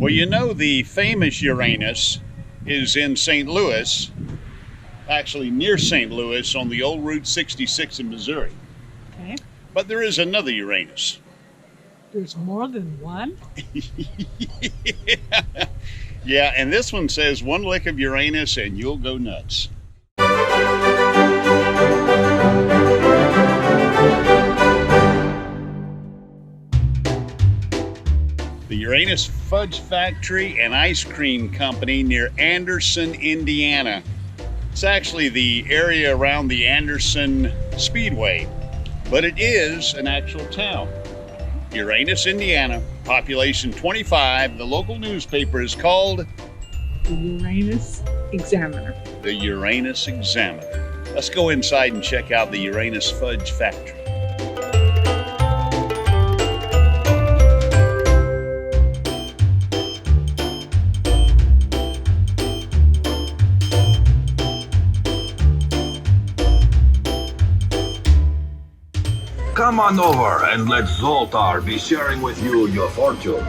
Well, you know, the famous Uranus is in St. Louis, actually near St. Louis on the old Route 66 in Missouri. Okay. But there is another Uranus. There's more than one? Yeah, and this one says one lick of Uranus and you'll go nuts. The Uranus Fudge Factory and Ice Cream Company near Anderson, Indiana. It's actually the area around the Anderson Speedway, but it is an actual town. Uranus, Indiana, population 25. The local newspaper is called The Uranus Examiner. The Uranus Examiner. Let's go inside and check out the Uranus Fudge Factory. Come on over and let Zoltar be sharing with you your fortune.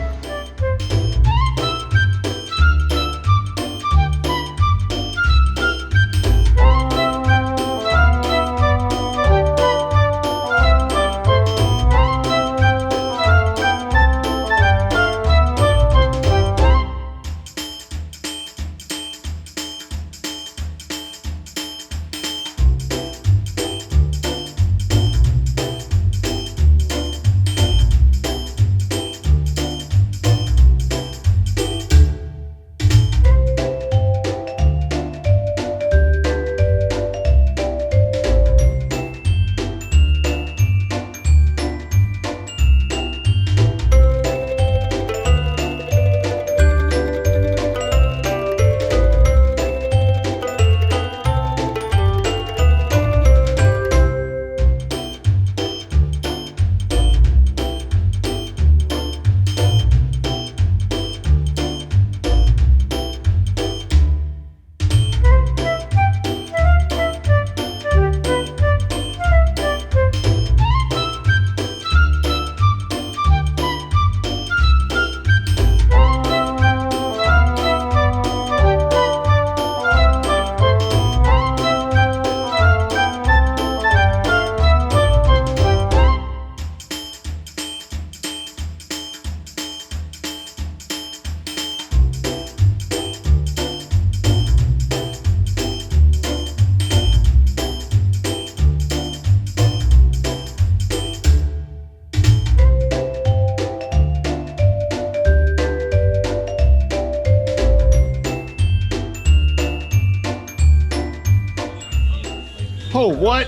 Oh, what?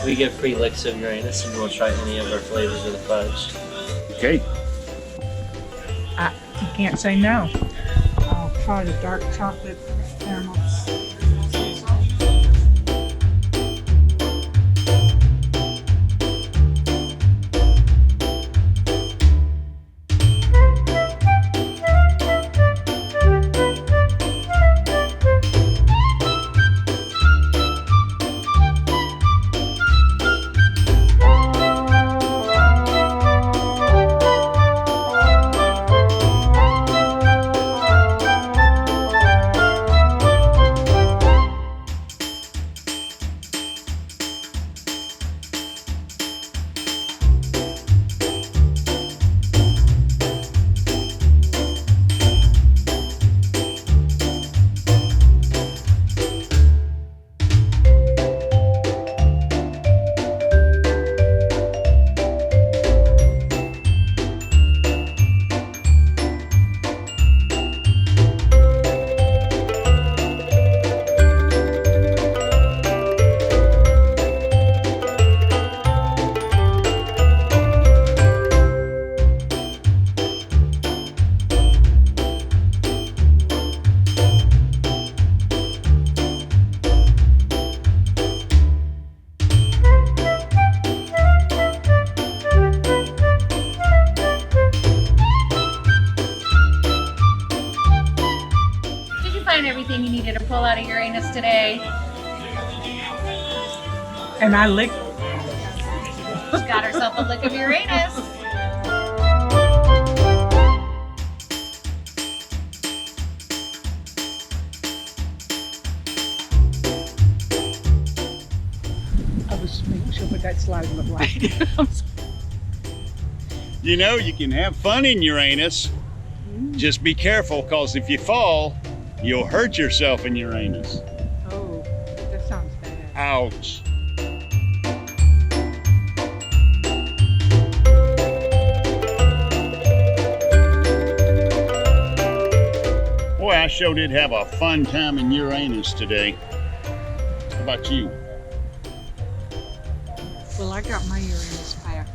We get free licks of Uranus and we'll try any of our flavors of the fudge. Okay. You can't say no. I'll try the dark chocolate caramel. Everything you needed to pull out of Uranus today. And I licked. She got herself a lick of Uranus. what that slide looked like. You know, you can have fun in Uranus. Just be careful, because if you fall, you'll hurt yourself in Uranus. Oh, that sounds bad. Ouch. Boy, I sure did have a fun time in Uranus today. How about you? Well, I got my Uranus pack.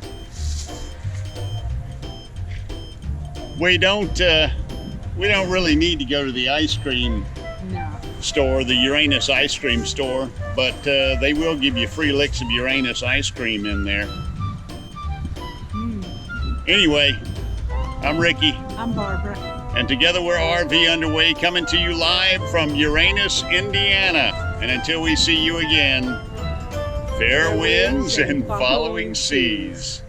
We don't really need to go to the ice cream No. store, the Uranus ice cream store, but they will give you free licks of Uranus ice cream in there. Anyway, I'm Ricky, I'm Barbara. and together we're RV Underway, coming to you live from Uranus, Indiana. And until we see you again, fair winds and following seas.